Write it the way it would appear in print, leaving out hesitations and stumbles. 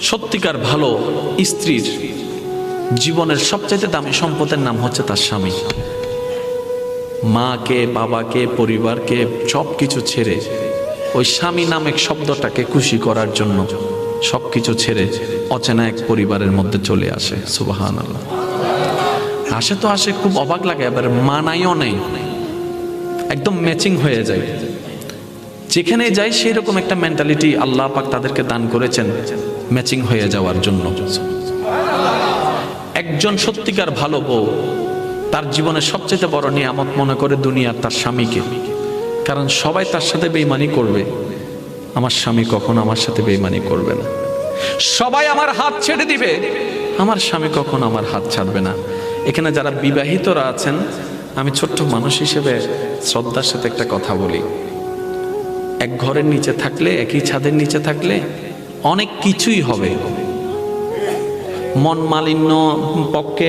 সত্যিকার ভালো স্ত্রীর জীবনের সবচাইতে দামি সম্পদের নাম হচ্ছে তার স্বামী। মাকে, বাবাকে, পরিবারকে সব কিছু ছেড়ে ওই স্বামী নামক শব্দটাকে খুশি করার জন্য সবকিছু ছেড়ে অচেনা এক পরিবারের মধ্যে চলে আসে। সুবহানাল্লাহ। আসে তো আসে, খুব অবাক লাগে, আবার মানাইও নেই, একদম ম্যাচিং হয়ে যায়। যেখানে যাই সেই রকম একটা মেন্টালিটি আল্লাহ পাক তাদেরকে দান করেছেন ম্যাচিং হয়ে যাওয়ার জন্য। একজন সত্যিকার ভালো বউ তার জীবনের সবচেয়ে বড় নিয়ামত মনে করে দুনিয়ার তার স্বামীকে। কারণ সবাই তার সাথে বেঈমানি করবে, আমার স্বামী কখনো আমার সাথে বেঈমানি করবে না। সবাই আমার হাত ছেড়ে দিবে, আমার স্বামী কখনো আমার হাত ছাড়বে না। এখানে যারা বিবাহিতরা আছেন, আমি ছোট্ট মানুষ হিসেবে শ্রদ্ধার সাথে একটা কথা বলি। এক ঘরের নিচে থাকলে, একই ছাদের নিচে থাকলে অনেক কিছুই হবে। মন মালিন্য পক্ষে